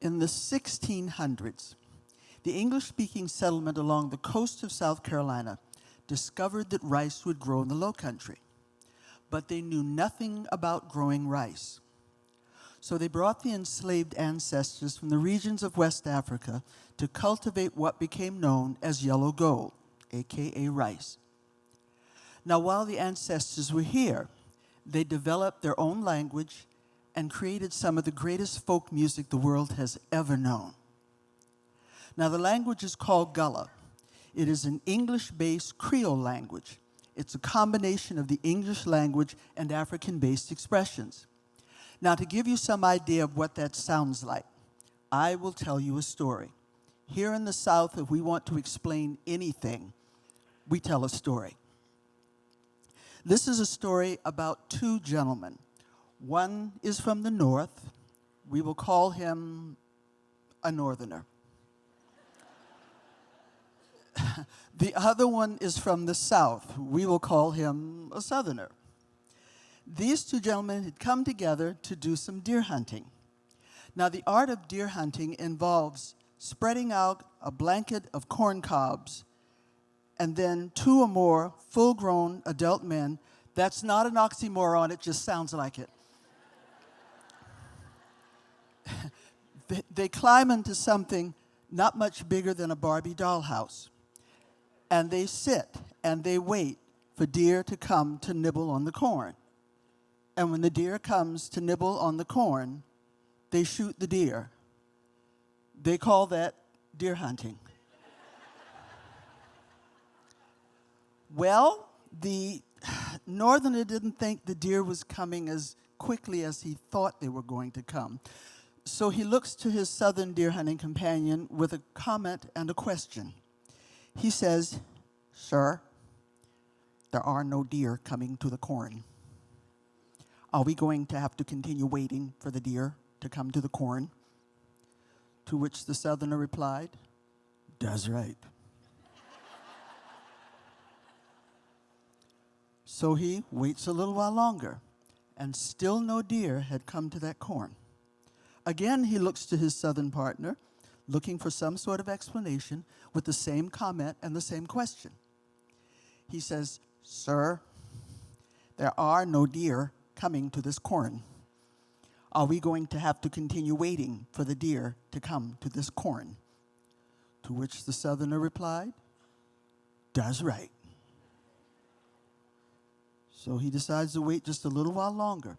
In the 1600s, the English-speaking settlement along the coast of South Carolina discovered that rice would grow in the Low Country, but they knew nothing about growing rice. So they brought the enslaved ancestors from the regions of West Africa to cultivate what became known as yellow gold, aka rice. Now, while the ancestors were here, they developed their own language and created some of the greatest folk music the world has ever known. Now, the language is called Gullah. It is an English-based Creole language. It's a combination of the English language and African-based expressions. Now, to give you some idea of what that sounds like, I will tell you a story. Here in the South, if we want to explain anything, we tell a story. This is a story about two gentlemen. One is from the North. We will call him a Northerner. The other one is from the South. We will call him a Southerner. These two gentlemen had come together to do some deer hunting. Now, the art of deer hunting involves spreading out a blanket of corn cobs and then two or more full-grown adult men. That's not an oxymoron, it just sounds like it. They climb into something not much bigger than a Barbie dollhouse. And they sit and they wait for deer to come to nibble on the corn. And when the deer comes to nibble on the corn, they shoot the deer. They call that deer hunting. Well, the Northerner didn't think the deer was coming as quickly as he thought they were going to come. So he looks to his Southern deer hunting companion with a comment and a question. He says, "Sir, there are no deer coming to the corn. Are we going to have to continue waiting for the deer to come to the corn?" To which the Southerner replied, "That's right." So he waits a little while longer, and still no deer had come to that corn. Again, he looks to his Southern partner, looking for some sort of explanation with the same comment and the same question. He says, "Sir, there are no deer coming to this corn. Are we going to have to continue waiting for the deer to come to this corn?" To which the Southerner replied, "That's right." So he decides to wait just a little while longer.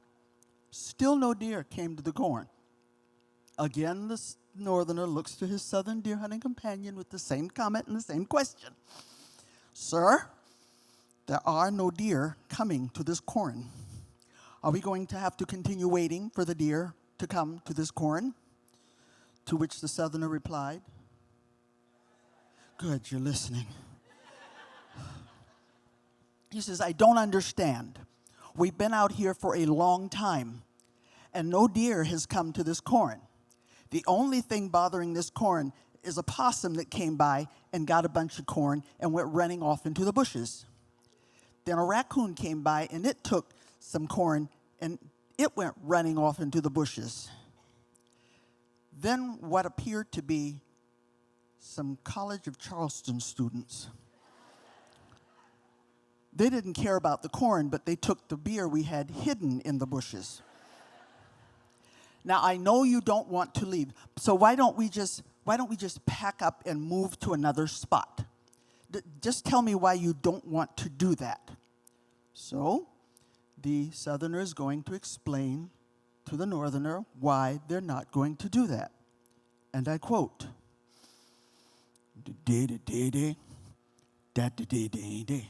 Still no deer came to the corn. Again, the Northerner looks to his Southern deer hunting companion with the same comment and the same question. "Sir, there are no deer coming to this corn. Are we going to have to continue waiting for the deer to come to this corn?" To which the Southerner replied, "Good, you're listening." He says, "I don't understand. We've been out here for a long time, and no deer has come to this corn. The only thing bothering this corn is a possum that came by and got a bunch of corn and went running off into the bushes. Then a raccoon came by and it took some corn and it went running off into the bushes. Then what appeared to be some College of Charleston students. They didn't care about the corn, but they took the beer we had hidden in the bushes. Now, I know you don't want to leave, so why don't we just pack up and move to another spot? Just tell me why you don't want to do that." So the Southerner is going to explain to the Northerner why they're not going to do that. And I quote, "Da-da-da-da, da-da-da-da-da.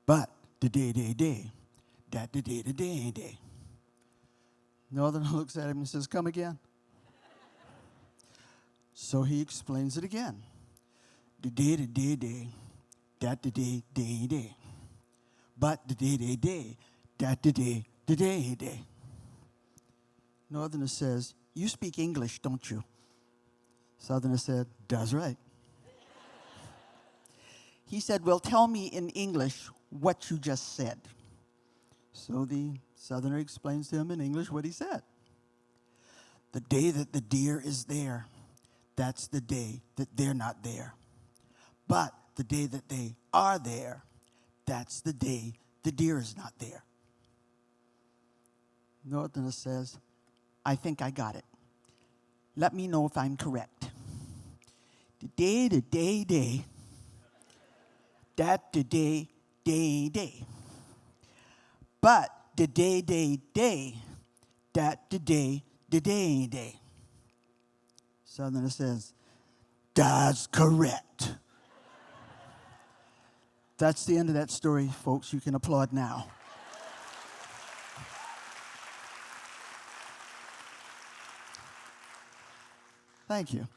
But da-da-da-da, da-da-da-da-da-da." Northerner looks at him and says, "Come again." So he explains it again. "Da-da-da-da-da, da-da-da-da-da. But da-da-da-da, da-da-da-da-da-da." Northerner says, "You speak English, don't you?" Southerner said, "That's right." He said, "Well, tell me in English what you just said." So the Southerner explains to him in English what he said. The day that the deer is there, that's the day that they're not there. But the day that they are there, that's the day the deer is not there. Northerner says, I think I got it. Let me know if I'm correct. The day, that the day. But the day, that the day. Southerner says, that's correct. That's the end of that story, folks. You can applaud now. Thank you.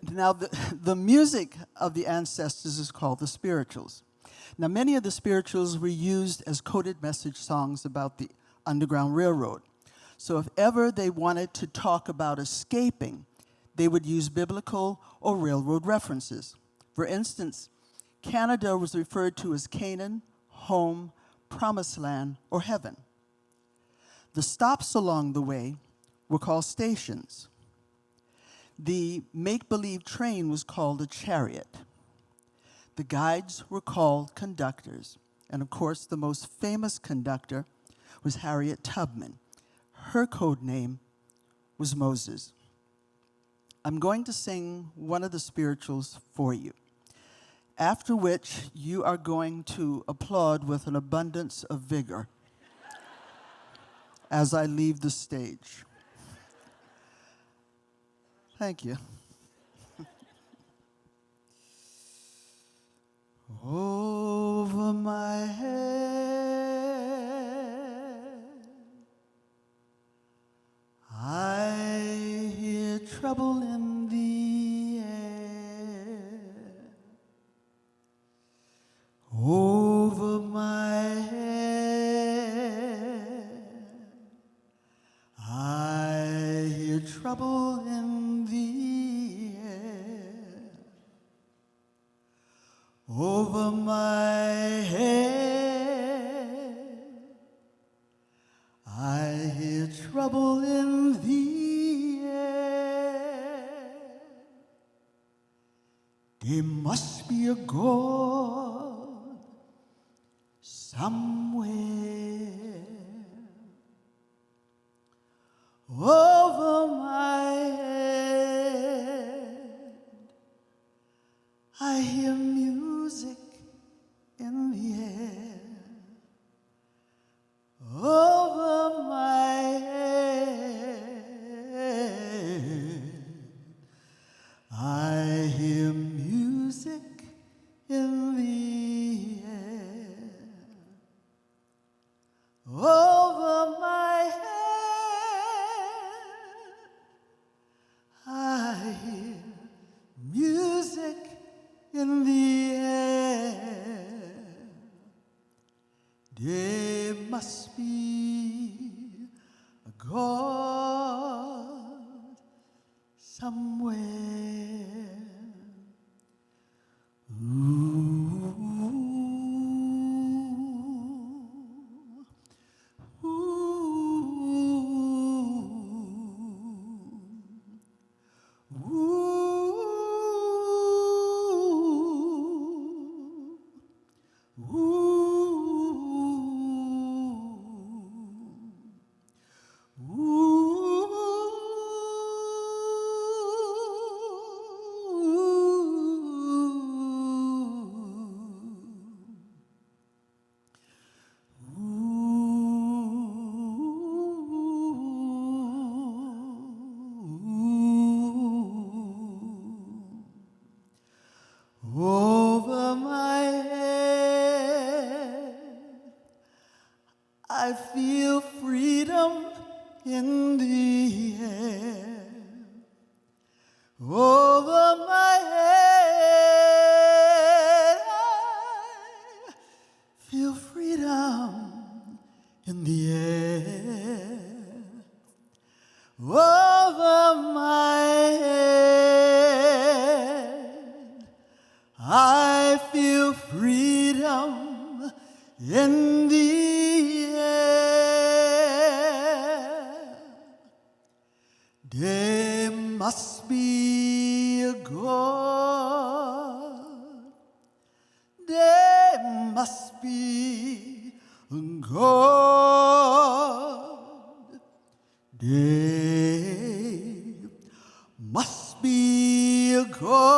Now, the music of the ancestors is called the spirituals. Now, many of the spirituals were used as coded message songs about the Underground Railroad. So if ever they wanted to talk about escaping, they would use biblical or railroad references. For instance, Canada was referred to as Canaan, home, promised land, or heaven. The stops along the way were called stations. The make-believe train was called a chariot. The guides were called conductors. And of course, the most famous conductor was Harriet Tubman. Her code name was Moses. I'm going to sing one of the spirituals for you, after which you are going to applaud with an abundance of vigor as I leave the stage. Thank you. Over my head, I hear trouble in the air. Over my head, I hear trouble in the air. Over my head, I hear trouble in the air. There must be a God somewhere. Over my head, I hear music in the air. Over my head, I hear music in the air. Over my head, I hear music in the air. There must be a God somewhere. Over my head, I feel freedom in the air. Over my head, I feel freedom in the air. Over my head, I feel freedom in the air. be a God. There must be a God. There must be a God.